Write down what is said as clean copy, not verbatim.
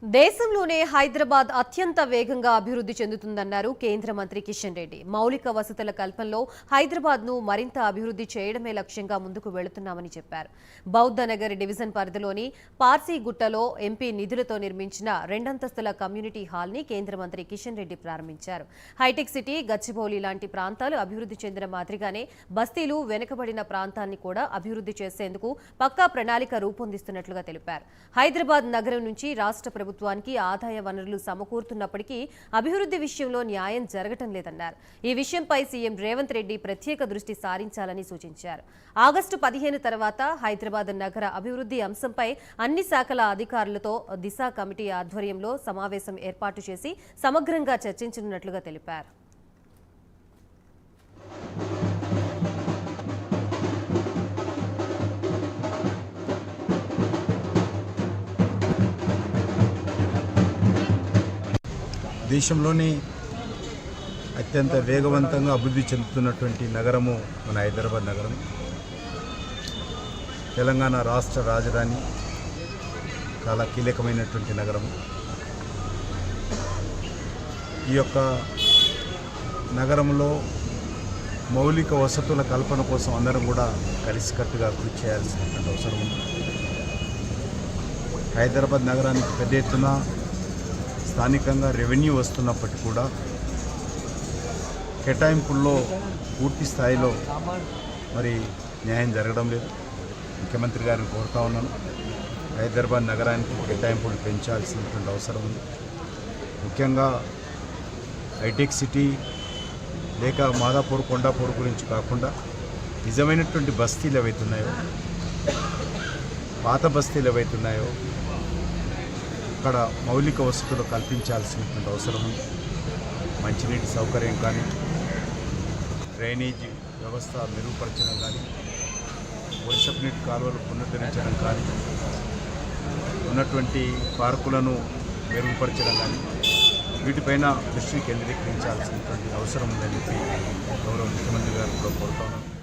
దేశంలోనే హైదరాబాద్ అత్యంత వేగంగా అభివృద్ధి చెందుతుందన్నారు కేంద్ర మంత్రి కిషన్ రెడ్డి. మౌలిక వసతుల కల్పనలో హైదరాబాద్ను మరింత అభివృద్ధి చేయడమే లక్ష్యంగా ముందుకు వెళుతున్నామని చెప్పారు. బౌద్ధనగర్ డివిజన్ పరిధిలోని పార్సీగుట్టలో ఎంపీ నిధులతో నిర్మించిన రెండంతస్తుల కమ్యూనిటీ హాల్ని కేంద్ర మంత్రి కిషన్ రెడ్డి ప్రారంభించారు. హైటెక్ సిటీ, గచ్చిబౌలి లాంటి ప్రాంతాలు అభివృద్ధి చెందిన మాదిరిగానే బస్తీలు, వెనుకబడిన ప్రాంతాన్ని కూడా అభివృద్ధి చేసేందుకు పక్కా ప్రణాళిక రూపొందిస్తున్నట్లుగా తెలిపారు. హైదరాబాద్ నగరం నుంచి రాష్ట్ర ప్రభుత్వానికి ఆదాయ వనరులు సమకూరుతున్నప్పటికీ అభివృద్ధి విషయంలో న్యాయం జరగటం లేదన్నారు. ఈ విషయంపై సీఎం రేవంత్ రెడ్డి ప్రత్యేక దృష్టి సారించాలని సూచించారు. ఆగస్టు 15 తర్వాత హైదరాబాద్ నగర అభివృద్ధి అంశంపై అన్ని శాఖల అధికారులతో దిశ కమిటీ ఆధ్వర్యంలో సమావేశం ఏర్పాటు చేసి సమగ్రంగా చర్చించనున్నట్లుగా తెలిపారు. దేశంలోని అత్యంత వేగవంతంగా అభివృద్ధి చెందుతున్నటువంటి నగరము మన హైదరాబాద్ నగరం. తెలంగాణ రాష్ట్ర రాజధాని, చాలా కీలకమైనటువంటి నగరము. ఈ యొక్క నగరంలో మౌలిక వసతుల కల్పన కోసం అందరం కూడా కలిసికట్టుగా కృషి చేయాల్సినటువంటి అవసరం ఉంది. హైదరాబాద్ నగరానికి పెద్ద ఎత్తున స్థానికంగా రెవెన్యూ వస్తున్నప్పటికీ కూడా కేటాయింపుల్లో పూర్తి స్థాయిలో మరి న్యాయం జరగడం లేదు. ముఖ్యమంత్రి గారిని కోరుతా ఉన్నాను, హైదరాబాద్ నగరానికి కేటాయింపులు పెంచాల్సినటువంటి అవసరం ఉంది. ముఖ్యంగా హైటెక్ సిటీ లేక మాదాపూర్, కొండాపూర్ గురించి కాకుండా నిజమైనటువంటి బస్తీలు ఏవైతున్నాయో, పాత బస్తీలు ఏవైతున్నాయో అక్కడ మౌలిక వసతులు కల్పించాల్సినటువంటి అవసరం ఉంది. మంచినీటి సౌకర్యం కానీ, డ్రైనేజీ వ్యవస్థ మెరుగుపరచడం కానీ, వర్షపు నీటి కాలువలు పునరుద్ధరించడం కానీ, ఉన్నటువంటి పార్కులను మెరుగుపరచడం కానీ, వీటిపైన దృష్టి కేంద్రీకరించాల్సినటువంటి అవసరం ఉందని చెప్పి గౌరవ ముఖ్యమంత్రి గారు కూడా కోరుతా ఉన్నాను.